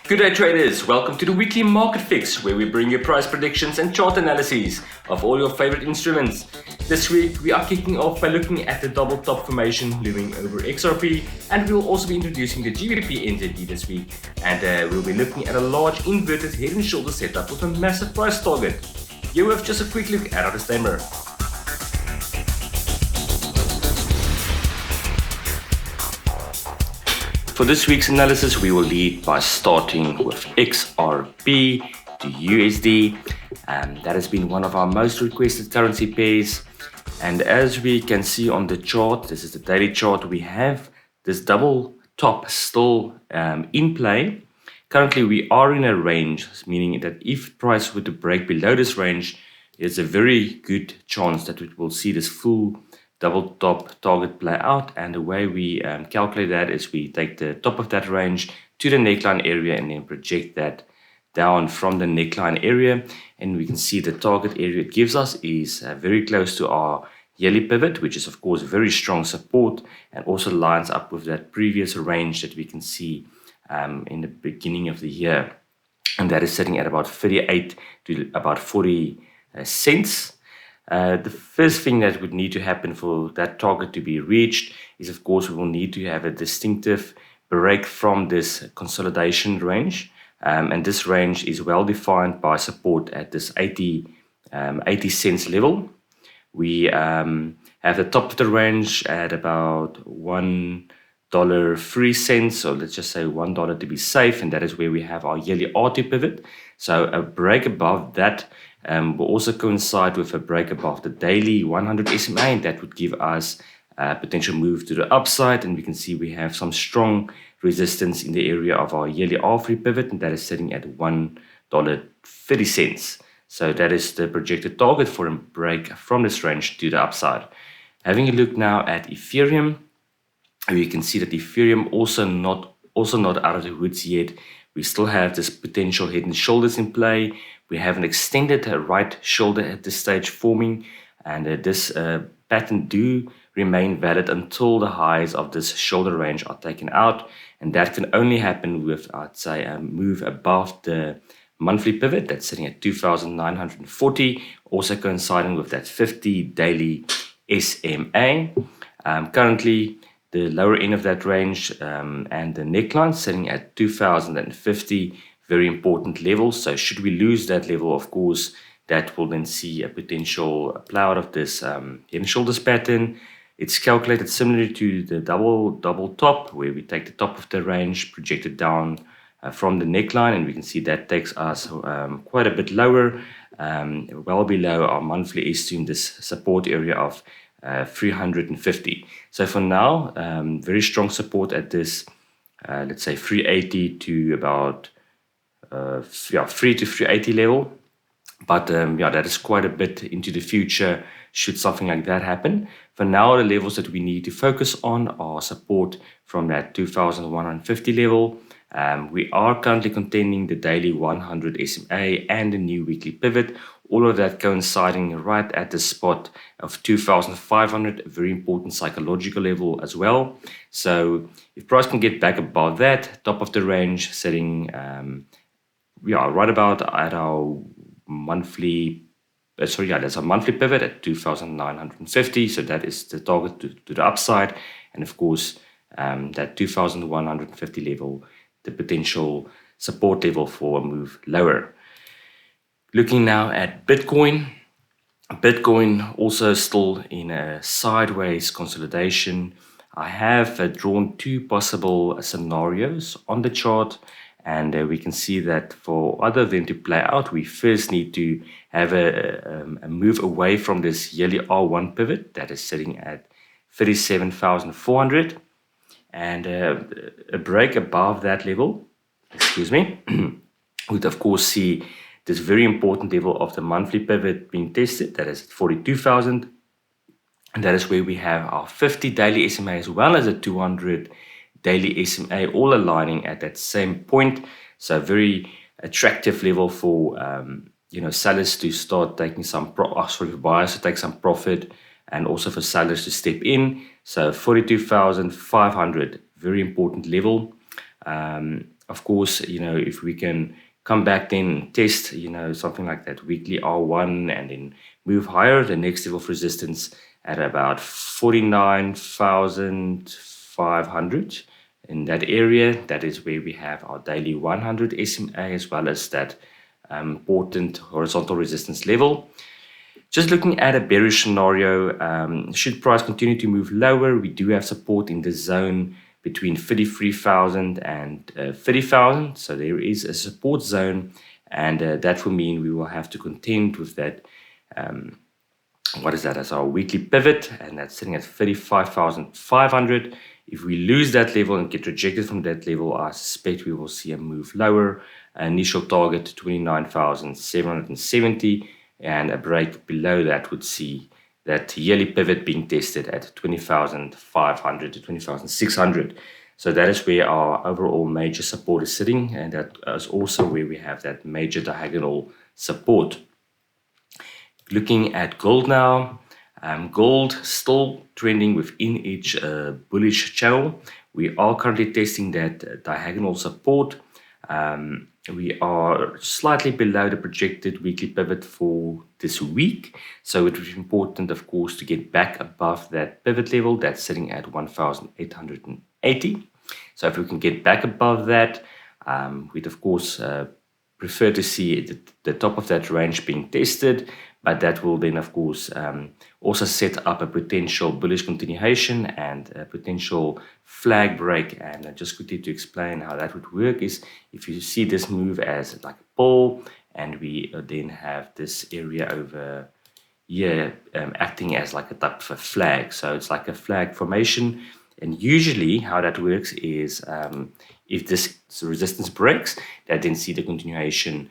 Good day traders, welcome to the weekly market fix where we bring you price predictions and chart analyses of all your favorite instruments. This week we are kicking off by looking at the double top formation looming over XRP, and we will also be introducing the GBPNZD this week, and we'll be looking at a large inverted head and shoulder setup with a massive price target. Here we have just a quick look at our disclaimer. For this week's analysis, we will lead by starting with XRP to USD. That has been one of our most requested currency pairs. And as we can see on the chart, this is the daily chart, we have this double top still in play. Currently, we are in a range, meaning that if price were to break below this range, there's a very good chance that we will see this full double top target play out. And the way we calculate that is we take the top of that range to the neckline area and then project that down from the neckline area, and we can see the target area it gives us is very close to our yearly pivot, which is of course very strong support and also lines up with that previous range that we can see in the beginning of the year, and that is sitting at about 38 to about 40 cents. The first thing that would need to happen for that target to be reached is, of course, we will need to have a distinctive break from this consolidation range. And this range is well defined by support at this 80 cents level. We have the top of the range at about $1.03, so let's just say $1 to be safe, and that is where we have our yearly R2 pivot. So a break above that will also coincide with a break above the daily 100 SMA, and that would give us a potential move to the upside. And we can see we have some strong resistance in the area of our yearly R3 pivot, and that is sitting at $1.30. So that is the projected target for a break from this range to the upside. Having a look now at Ethereum, you can see that Ethereum also not out of the woods yet. We still have this potential head and shoulders in play. We have an extended right shoulder at this stage forming, and this pattern do remain valid until the highs of this shoulder range are taken out, and that can only happen with, I'd say, a move above the monthly pivot that's sitting at 2,940, also coinciding with that 50 daily SMA. Currently, the lower end of that range and the neckline sitting at 2,050, very important level. So should we lose that level, of course, that will then see a potential play out of this head and shoulders pattern. It's calculated similarly to the double top, where we take the top of the range, project it down from the neckline, and we can see that takes us quite a bit lower, well below our monthly estimate, this support area of 350. So for now, very strong support at this, let's say 380 to about 3 to 380 level. But that is quite a bit into the future should something like that happen. For now, the levels that we need to focus on are support from that 2,150 level. We are currently contending the daily 100 SMA and the new weekly pivot, all of that coinciding right at the spot of 2,500, a very important psychological level as well. So if price can get back above that, top of the range, setting right about at our monthly, that's our monthly pivot at 2,950. So that is the target to the upside, and of course that 2,150 level, the potential support level for a move lower. Looking now at Bitcoin also still in a sideways consolidation. I have drawn two possible scenarios on the chart, and we can see that for either of them to play out, we first need to have a move away from this yearly R1 pivot that is sitting at 37,400, and a break above that level, would of course see this very important level of the monthly pivot being tested, that is at 42,000, and that is where we have our 50 daily SMA as well as a 200 daily SMA, all aligning at that same point. So very attractive level for sellers to start taking some buyers to take some profit, and also for sellers to step in. So 42,500, very important level. Of course, if we can come back then and test, something like that weekly R1 and then move higher, the next level of resistance at about 49,500 in that area. That is where we have our daily 100 SMA as well as that important horizontal resistance level. Just looking at a bearish scenario, should price continue to move lower, we do have support in the zone between 33,000 and 30,000. So there is a support zone, and that will mean we will have to contend with that. What is that? As our weekly pivot, and that's sitting at 35,500. If we lose that level and get rejected from that level, I suspect we will see a move lower. Initial target 29,770, and a break below that would see that yearly pivot being tested at 20,500 to 20,600. So that is where our overall major support is sitting, and that is also where we have that major diagonal support. Looking at gold now, gold still trending within each bullish channel. We are currently testing that diagonal support. We are slightly below the projected weekly pivot for this week. So it is important, of course, to get back above that pivot level that's sitting at 1,880. So if we can get back above that, we'd, of course, prefer to see the top of that range being tested. But that will then, of course, also set up a potential bullish continuation and a potential flag break. And just quickly to explain how that would work is, if you see this move as like a pole, and we then have this area over here acting as like a type of a flag. So it's like a flag formation. And usually how that works is if this resistance breaks, that then see the continuation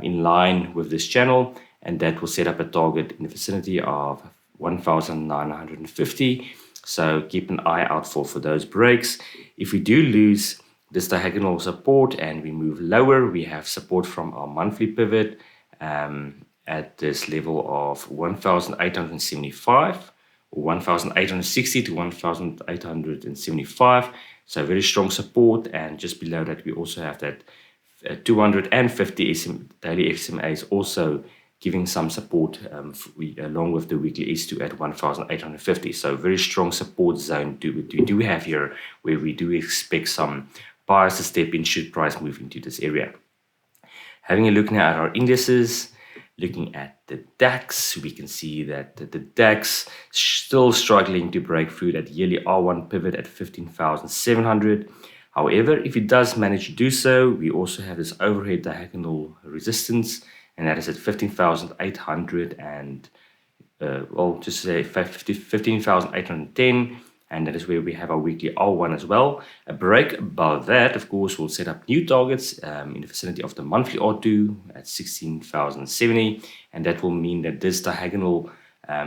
in line with this channel, and that will set up a target in the vicinity of 1,950. So keep an eye out for those breaks. If we do lose this diagonal support and we move lower, we have support from our monthly pivot at this level of 1,875 or 1,860 to 1,875. So very strong support, and just below that we also have that 250 daily SMAs also giving some support along with the weekly S2 at 1,850. So very strong support zone we do have here, where we do expect some buyers to step in should price move into this area. Having a look now at our indices, looking at the DAX, we can see that the DAX still struggling to break through that yearly R1 pivot at 15,700. However, if it does manage to do so, we also have this overhead diagonal resistance, and that is at 15,800 and, just say 15,810, and that is where we have our weekly R1 as well. A break above that, of course, will set up new targets in the vicinity of the monthly R2 at 16,070, and that will mean that this diagonal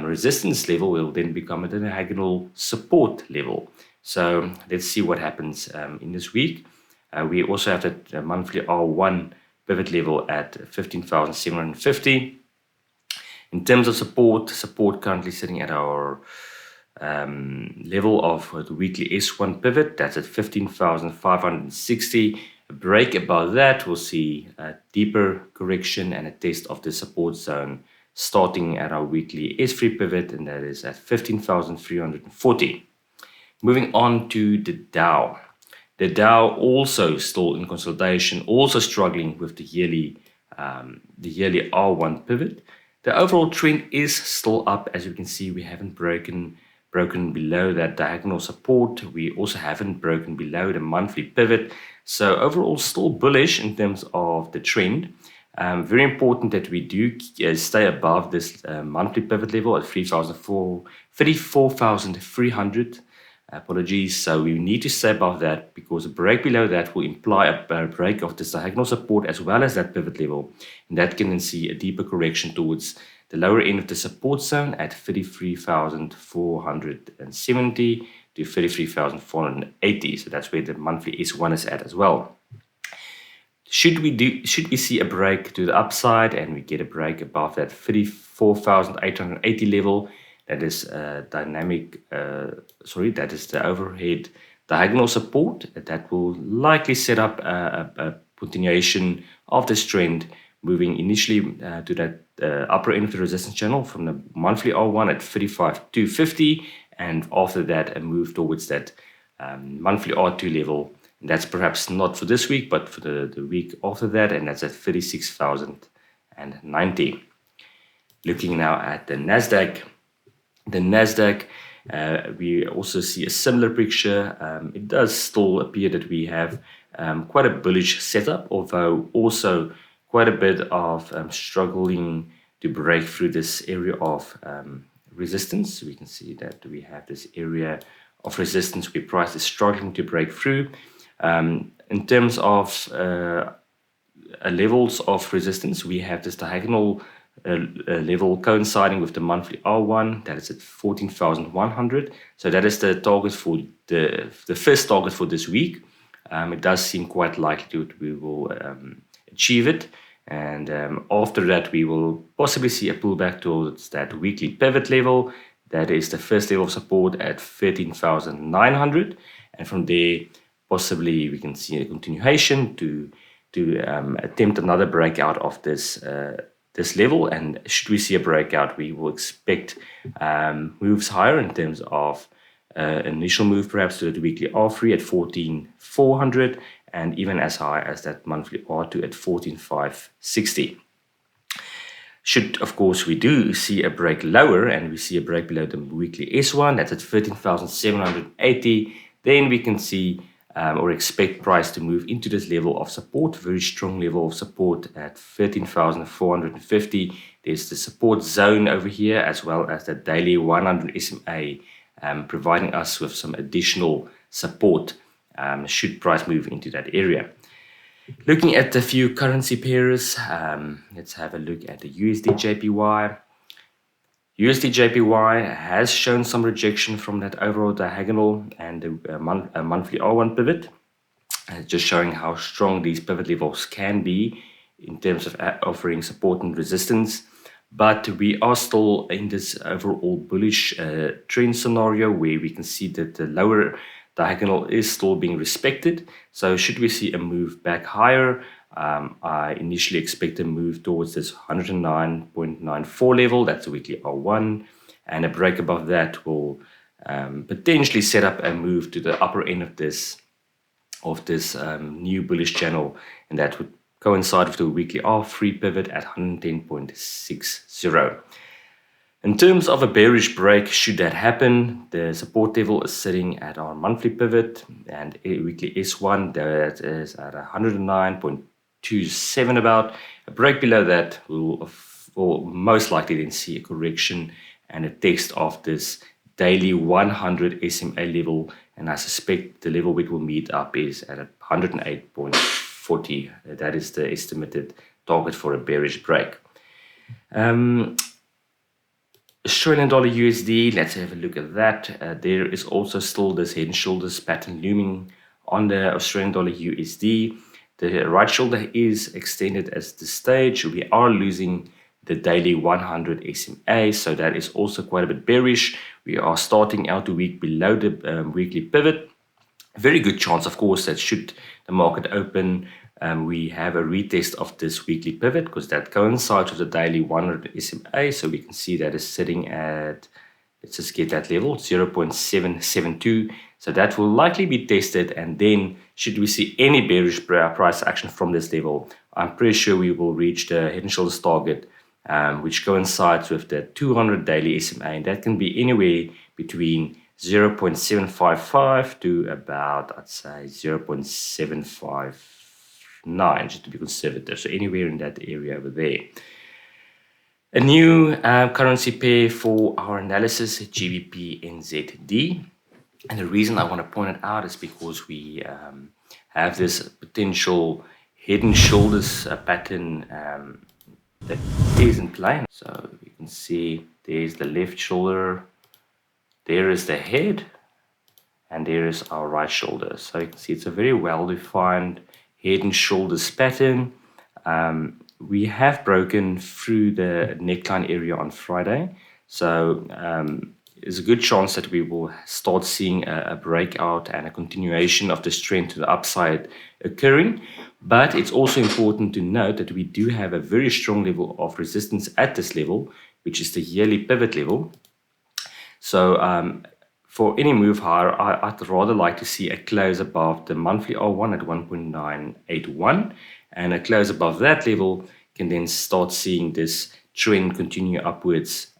resistance level will then become a diagonal support level. So let's see what happens in this week. We also have that monthly R1 pivot level at 15,750. In terms of support currently sitting at our level of the weekly S1 pivot, that's at 15,560. A break above that, we'll see a deeper correction and a test of the support zone starting at our weekly S3 pivot, and that is at 15,340. Moving on to the Dow. The Dow also still in consolidation, also struggling with the yearly R1 pivot. The overall trend is still up. As you can see, we haven't broken below that diagonal support. We also haven't broken below the monthly pivot. So overall still bullish in terms of the trend. Very important that we do stay above this monthly pivot level at 34,300. Apologies. So we need to stay above that, because a break below that will imply a break of this diagonal support as well as that pivot level, and that can then see a deeper correction towards the lower end of the support zone at 33,470 to 33,480. So that's where the monthly S1 is at as well. Should we see a break to the upside and we get a break above that 34,880 level, that is that is the overhead diagonal support that will likely set up a continuation of this trend, moving initially to that upper end of the resistance channel from the monthly R1 at 35,250, and after that a move towards that monthly R2 level. And that's perhaps not for this week, but for the week after that, and that's at 36,090. Looking now at the NASDAQ. The NASDAQ, we also see a similar picture. It does still appear that we have quite a bullish setup, although also quite a bit of struggling to break through this area of resistance. We can see that we have this area of resistance where price is struggling to break through. In terms of levels of resistance, we have this diagonal level coinciding with the monthly R1 that is at 14,100. So that is the target for the first target for this week. It does seem quite likely that we will achieve it, and after that we will possibly see a pullback towards that weekly pivot level. That is the first level of support at 13,900, and from there possibly we can see a continuation to attempt another breakout of this level. And should we see a breakout, we will expect moves higher in terms of initial move perhaps to the weekly R3 at 14,400, and even as high as that monthly R2 at 14,560. Should, of course, we do see a break lower and we see a break below the weekly S1, that's at 13,780, then we can see or expect price to move into this level of support, very strong level of support at 13,450. There's the support zone over here, as well as the daily 100 SMA providing us with some additional support should price move into that area. Looking at a few currency pairs, let's have a look at the USDJPY. USDJPY has shown some rejection from that overall diagonal and the monthly R1 pivot, just showing how strong these pivot levels can be in terms of offering support and resistance. But we are still in this overall bullish trend scenario where we can see that the lower diagonal is still being respected. So should we see a move back higher, I initially expect a move towards this 109.94 level, that's the weekly R1, and a break above that will potentially set up a move to the upper end of this new bullish channel, and that would coincide with the weekly R3 pivot at 110.60. In terms of a bearish break, should that happen, the support level is sitting at our monthly pivot, and a weekly S1 that is at 109.27 about. A break below that will most likely then see a correction and a test of this daily 100 SMA level, and I suspect the level it will meet up is at 108.40. That is the estimated target for a bearish break. Australian dollar USD, let's have a look at that. There is also still this head and shoulders pattern looming on the Australian dollar USD. The right shoulder is extended at this stage. We are losing the daily 100 SMA, so that is also quite a bit bearish. We are starting out the week below the weekly pivot. Very good chance, of course, that should the market open, we have a retest of this weekly pivot, because that coincides with the daily 100 SMA. So we can see that is sitting at, let's just get that level, 0.772. So that will likely be tested, and then should we see any bearish price action from this level, I'm pretty sure we will reach the head and shoulders target, which coincides with the 200 daily SMA, and that can be anywhere between 0.755 to about, I'd say, 0.759, just to be conservative. So anywhere in that area over there. A new currency pair for our analysis, GBPNZD. And the reason I want to point it out is because we have this potential head and shoulders pattern that is in play. So you can see there's the left shoulder, there is the head, and there is our right shoulder. So you can see it's a very well-defined head and shoulders pattern. We have broken through the neckline area on Friday. So there's a good chance that we will start seeing a breakout and a continuation of this trend to the upside occurring. But it's also important to note that we do have a very strong level of resistance at this level, which is the yearly pivot level. So for any move higher, I'd rather like to see a close above the monthly R1 at 1.981, and a close above that level can then start seeing this trend continue upwards.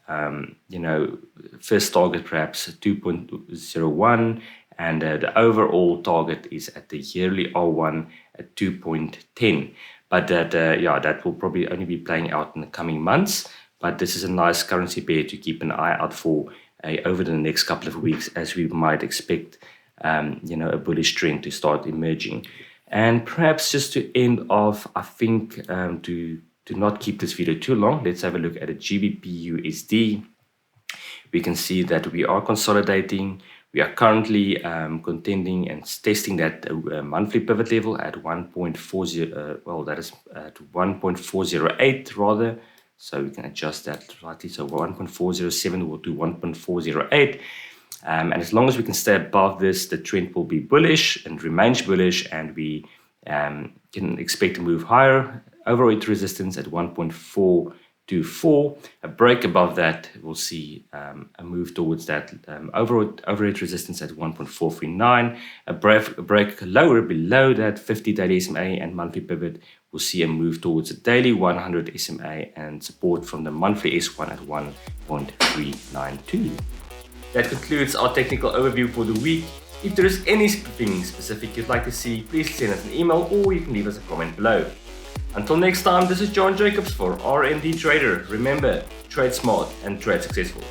First target perhaps 2.01, and the overall target is at the yearly R1 at 2.10. But that will probably only be playing out in the coming months. But this is a nice currency pair to keep an eye out for over the next couple of weeks, as we might expect a bullish trend to start emerging. And perhaps just to end off, I think to not keep this video too long, let's have a look at a GBPUSD. We can see that we are consolidating. We are currently contending and testing that monthly pivot level at 1.40. That is at 1.408 rather. So we can adjust that slightly. So 1.407 will do 1.408. And as long as we can stay above this, the trend will be bullish and remains bullish, and we can expect to move higher. Overall resistance at 1.424. A break above that, we'll see a move towards that overhead resistance at 1.439. A break lower below that 50-day SMA and monthly pivot, we'll see a move towards a daily 100 SMA and support from the monthly S1 at 1.392. That concludes our technical overview for the week. If there is anything specific you'd like to see, please send us an email or you can leave us a comment below. Until next time, this is John Jacobs for RMDTRADER. Remember, trade smart and trade successful.